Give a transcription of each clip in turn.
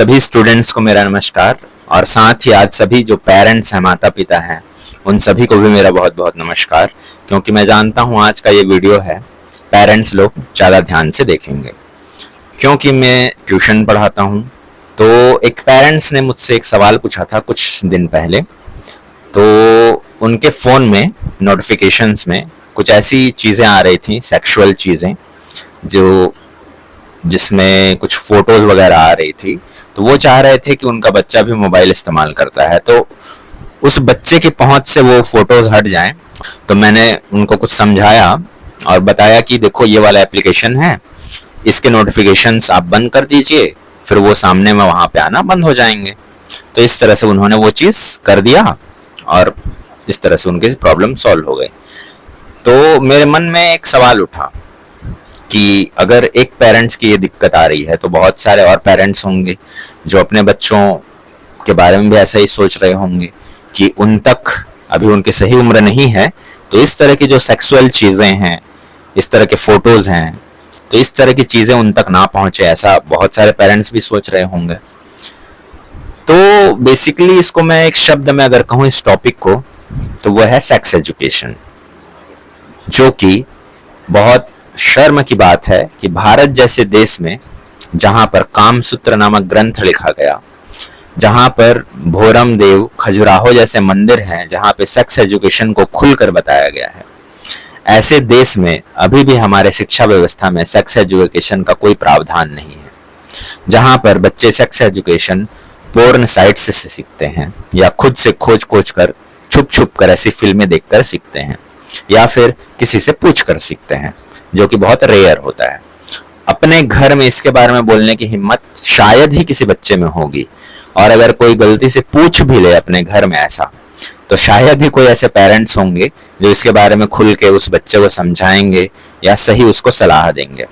सभी स्टूडेंट्स को मेरा नमस्कार और साथ ही आज सभी जो पेरेंट्स हैं, माता पिता हैं, उन सभी को भी मेरा बहुत बहुत नमस्कार। क्योंकि मैं जानता हूँ आज का ये वीडियो है पेरेंट्स लोग ज़्यादा ध्यान से देखेंगे, क्योंकि मैं ट्यूशन पढ़ाता हूँ। तो एक पेरेंट्स ने मुझसे एक सवाल पूछा था कुछ दिन पहले। तो उनके फ़ोन में नोटिफिकेशंस में कुछ ऐसी चीज़ें आ रही थी, सेक्सुअल चीज़ें, जो जिसमें कुछ फोटोज़ वगैरह आ रही थी। तो वो चाह रहे थे कि उनका बच्चा भी मोबाइल इस्तेमाल करता है तो उस बच्चे की पहुंच से वो फोटोज़ हट जाएं। तो मैंने उनको कुछ समझाया और बताया कि देखो ये वाला एप्लीकेशन है, इसके नोटिफिकेशंस आप बंद कर दीजिए, फिर वो सामने में वहाँ पे आना बंद हो जाएंगे। तो इस तरह से उन्होंने वो चीज़ कर दिया और इस तरह से उनकी प्रॉब्लम सॉल्व हो गई। तो मेरे मन में एक सवाल उठा कि अगर एक पेरेंट्स की ये दिक्कत आ रही है तो बहुत सारे और पेरेंट्स होंगे जो अपने बच्चों के बारे में भी ऐसा ही सोच रहे होंगे कि उन तक अभी उनकी सही उम्र नहीं है, तो इस तरह की जो सेक्सुअल चीज़ें हैं, इस तरह के फोटोज़ हैं, तो इस तरह की चीज़ें उन तक ना पहुँचे, ऐसा बहुत सारे पेरेंट्स भी सोच रहे होंगे। तो बेसिकली इसको मैं एक शब्द में अगर कहूँ इस टॉपिक को, तो वो है सेक्स एजुकेशन। जो कि बहुत शर्म की बात है कि भारत जैसे देश में, जहां पर कामसूत्र नामक ग्रंथ लिखा गया, जहां पर भोरम देव, खजुराहो जैसे मंदिर हैं, जहां पे सेक्स एजुकेशन को खुलकर बताया गया है, ऐसे देश में अभी भी हमारे शिक्षा व्यवस्था में सेक्स एजुकेशन का कोई प्रावधान नहीं है। जहां पर बच्चे सेक्स एजुकेशन पोर्न साइट्स से सीखते हैं या खुद से खोज खोज कर, छुप छुप कर ऐसी फिल्में देखकर सीखते हैं, या फिर किसी से पूछ कर सीखते हैं, जो कि बहुत रेयर होता है। अपने घर में इसके बारे में बोलने की हिम्मत शायद ही किसी बच्चे में होगी, और अगर कोई गलती से पूछ भी ले अपने घर में ऐसा, तो शायद ही कोई ऐसे पेरेंट्स होंगे जो इसके बारे में खुल के उस बच्चे को समझाएंगे या सही उसको सलाह देंगे।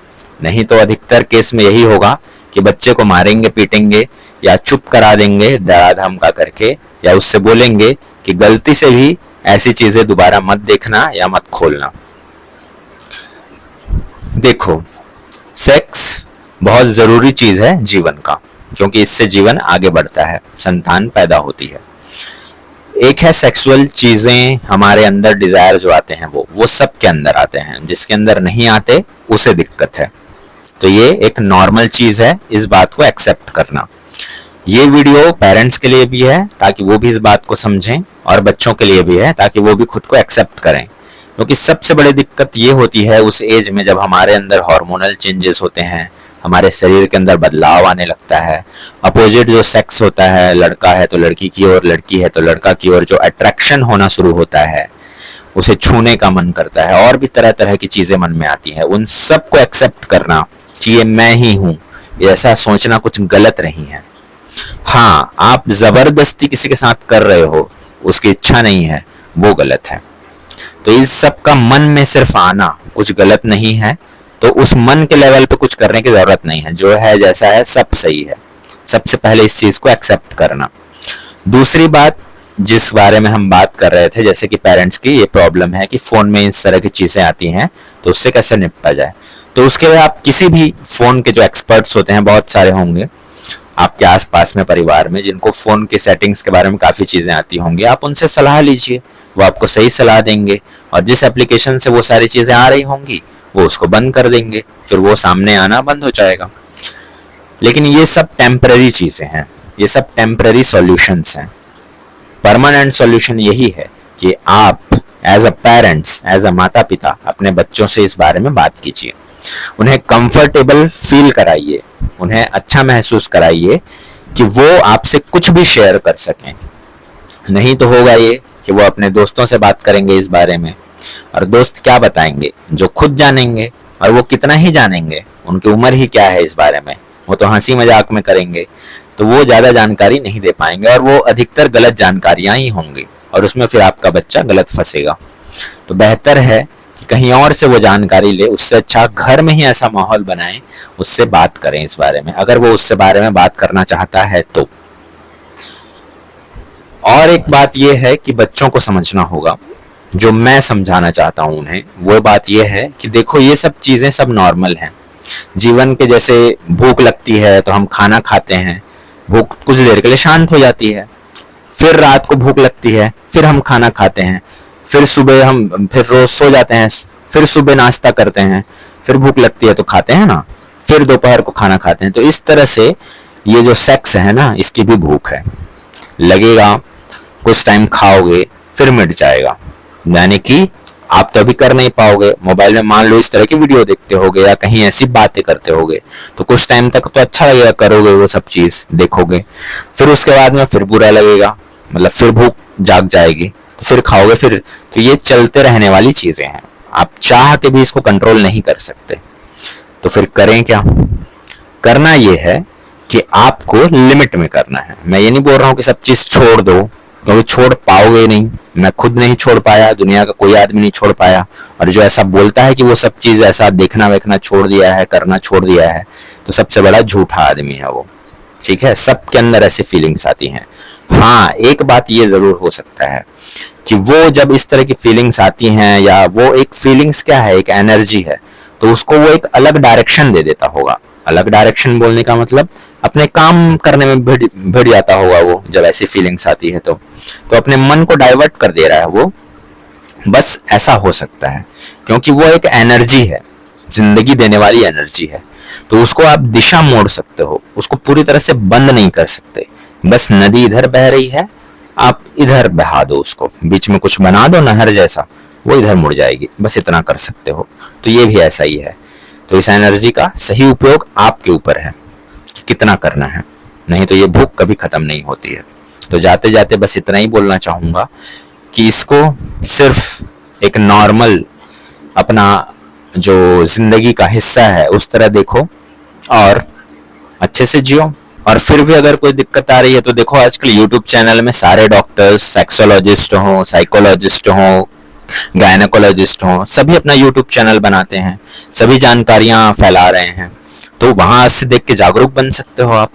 नहीं तो अधिकतर केस में यही होगा कि बच्चे को मारेंगे, पीटेंगे या चुप करा देंगे डरा धमका करके, या उससे बोलेंगे कि गलती से भी ऐसी चीजें दोबारा मत देखना या मत खोलना। देखो, सेक्स बहुत जरूरी चीज है जीवन का, क्योंकि इससे जीवन आगे बढ़ता है, संतान पैदा होती है। एक है सेक्सुअल चीजें, हमारे अंदर डिजायर जो आते हैं वो सब के अंदर आते हैं, जिसके अंदर नहीं आते उसे दिक्कत है। तो ये एक नॉर्मल चीज है, इस बात को एक्सेप्ट करना। ये वीडियो पेरेंट्स के लिए भी है ताकि वो भी इस बात को समझें, और बच्चों के लिए भी है ताकि वो भी खुद को एक्सेप्ट करें। क्योंकि सबसे बड़ी दिक्कत ये होती है उस एज में जब हमारे अंदर हार्मोनल चेंजेस होते हैं, हमारे शरीर के अंदर बदलाव आने लगता है। अपोजिट जो सेक्स होता है, लड़का है तो लड़की की ओर, लड़की है तो लड़का की ओर, जो अट्रैक्शन होना शुरू होता है, उसे छूने का मन करता है, और भी तरह तरह की चीजें मन में आती है। उन सबको एक्सेप्ट करना कि ये मैं ही हूँ, ऐसा सोचना कुछ गलत नहीं है। हाँ, आप जबरदस्ती किसी के साथ कर रहे हो, उसकी इच्छा नहीं है, वो गलत है। तो इस सब का मन में सिर्फ आना कुछ गलत नहीं है। तो उस मन के लेवल पे कुछ करने की जरूरत नहीं है, जो है जैसा है सब सही है। सबसे पहले इस चीज को एक्सेप्ट करना। दूसरी बात जिस बारे में हम बात कर रहे थे, जैसे कि पेरेंट्स की ये प्रॉब्लम है कि फोन में इस तरह की चीजें आती हैं, तो उससे कैसे निपटा जाए। तो उसके लिए आप किसी भी फोन के जो एक्सपर्ट्स होते हैं, बहुत सारे होंगे आपके आसपास में, परिवार में, जिनको फोन के सेटिंग्स के बारे में काफी चीजें आती होंगी, आप उनसे सलाह लीजिए, वो आपको सही सलाह देंगे। और जिस एप्लीकेशन से वो सारी चीजें आ रही होंगी वो उसको बंद कर देंगे, फिर वो सामने आना बंद हो जाएगा। लेकिन ये सब टेम्पररी चीजें हैं, ये सब टेम्पररी सॉल्यूशंस हैं। परमानेंट सॉल्यूशन यही है कि आप as a parents, as a माता पिता, अपने बच्चों से इस बारे में बात कीजिए, उन्हें कंफर्टेबल फील कराइए, उन्हें अच्छा महसूस कराइए कि वो आपसे कुछ भी शेयर कर सकें। नहीं तो होगा ये कि वो अपने दोस्तों से बात करेंगे इस बारे में, और दोस्त क्या बताएंगे, जो खुद जानेंगे, और वो कितना ही जानेंगे, उनकी उम्र ही क्या है इस बारे में, वो तो हंसी मजाक में करेंगे, तो वो ज्यादा जानकारी नहीं दे पाएंगे, और वो अधिकतर गलत जानकारियां ही होंगी, और उसमें फिर आपका बच्चा गलत फंसेगा। तो बेहतर है कि कहीं और से वो जानकारी ले, उससे अच्छा घर में ही ऐसा माहौल बनाएं, उससे बात करें इस बारे में, अगर वो उससे बारे में बात करना चाहता है तो। और एक बात यह है कि बच्चों को समझना होगा, जो मैं समझाना चाहता हूं उन्हें, वो बात यह है कि देखो ये सब चीजें सब नॉर्मल हैं। जीवन के जैसे भूख लगती है तो हम खाना खाते हैं, भूख कुछ देर के लिए शांत हो जाती है, फिर रात को भूख लगती है, फिर हम खाना खाते हैं, फिर सुबह हम फिर रोज सो जाते हैं, फिर सुबह नाश्ता करते हैं, फिर भूख लगती है तो खाते हैं ना, फिर दोपहर को खाना खाते हैं। तो इस तरह से ये जो सेक्स है ना, इसकी भी भूख है, लगेगा, कुछ टाइम खाओगे फिर मिट जाएगा। यानी कि आप तो अभी कर नहीं पाओगे, मोबाइल में मान लो इस तरह की वीडियो देखते होगे या कहीं ऐसी बातें करते होगे, तो कुछ टाइम तक तो अच्छा लगेगा, करोगे वो सब चीज देखोगे, फिर उसके बाद में फिर बुरा लगेगा, मतलब फिर भूख जाग जाएगी, तो फिर खाओगे फिर। तो ये चलते रहने वाली चीजें हैं, आप चाह के भी इसको कंट्रोल नहीं कर सकते। तो फिर करें क्या? करना ये है कि आपको लिमिट में करना है। मैं ये नहीं बोल रहा हूँ कि सब चीज छोड़ दो, क्योंकि छोड़ पाओगे नहीं, मैं खुद नहीं छोड़ पाया, दुनिया का कोई आदमी नहीं छोड़ पाया। और जो ऐसा बोलता है कि वो सब चीज ऐसा देखना वेखना छोड़ दिया है, करना छोड़ दिया है, तो सबसे बड़ा झूठा आदमी है वो। ठीक है, सबके अंदर ऐसी फीलिंग्स आती हैं। हाँ, एक बात ये जरूर हो सकता है कि वो जब इस तरह की फीलिंग्स आती हैं, या वो एक फीलिंग्स क्या है, एक एनर्जी है, तो उसको वो एक अलग डायरेक्शन दे देता होगा। अलग डायरेक्शन बोलने का मतलब अपने काम करने में भिड़ जाता होगा वो, जब ऐसी फीलिंग्स आती है तो अपने मन को डाइवर्ट कर दे रहा है वो। बस ऐसा हो सकता है, क्योंकि वो एक एनर्जी है, जिंदगी देने वाली एनर्जी है, तो उसको आप दिशा मोड़ सकते हो, उसको पूरी तरह से बंद नहीं कर सकते। बस नदी इधर बह रही है, आप इधर बहा दो उसको, बीच में कुछ बना दो नहर जैसा, वो इधर मुड़ जाएगी, बस इतना कर सकते हो। तो ये भी ऐसा ही है। तो इस एनर्जी का सही उपयोग आपके ऊपर है कि कितना करना है, नहीं तो ये भूख कभी खत्म नहीं होती है। तो जाते जाते बस इतना ही बोलना चाहूंगा कि इसको सिर्फ एक नॉर्मल अपना जो जिंदगी का हिस्सा है उस तरह देखो और अच्छे से जियो। और फिर भी अगर कोई दिक्कत आ रही है तो देखो, आजकल यूट्यूब चैनल में सारे डॉक्टर्स, सेक्सोलॉजिस्ट हो, साइकोलॉजिस्ट हो, गायनेकोलॉजिस्ट हो, सभी अपना यूट्यूब चैनल बनाते हैं, सभी जानकारियां फैला रहे हैं। तो वहां से देख के जागरूक बन सकते हो आप,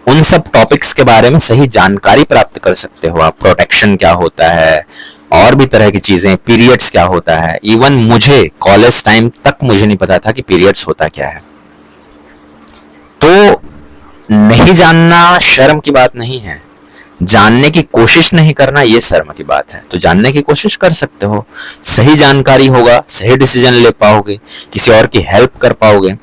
उन सब टॉपिक्स के बारे में सही जानकारी प्राप्त कर सकते हो आप। प्रोटेक्शन क्या होता है, और भी तरह की चीजें, पीरियड्स क्या होता है। इवन मुझे कॉलेज टाइम तक मुझे नहीं पता था कि पीरियड्स होता क्या है। तो नहीं जानना शर्म की बात नहीं है, जानने की कोशिश नहीं करना ये शर्म की बात है। तो जानने की कोशिश कर सकते हो, सही जानकारी होगा, सही डिसीजन ले पाओगे, किसी और की हेल्प कर पाओगे।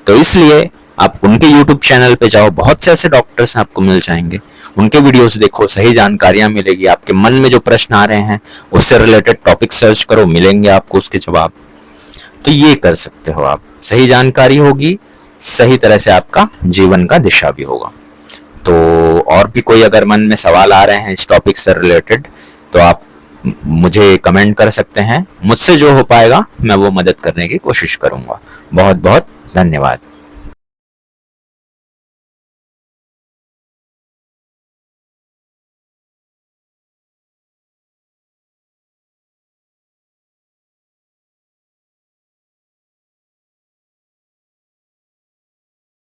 तो इसलिए आप उनके यूट्यूब चैनल पे जाओ, बहुत से ऐसे डॉक्टर्स आपको मिल जाएंगे, उनके वीडियोस देखो, सही जानकारियां मिलेगी। आपके मन में जो प्रश्न आ रहे हैं उससे रिलेटेड टॉपिक सर्च करो, मिलेंगे आपको उसके जवाब। तो ये कर सकते हो आप, सही जानकारी होगी, सही तरह से आपका जीवन का दिशा भी होगा। तो और भी कोई अगर मन में सवाल आ रहे हैं इस टॉपिक से रिलेटेड, तो आप मुझे कमेंट कर सकते हैं। मुझसे जो हो पाएगा मैं वो मदद करने की कोशिश करूंगा। बहुत बहुत धन्यवाद।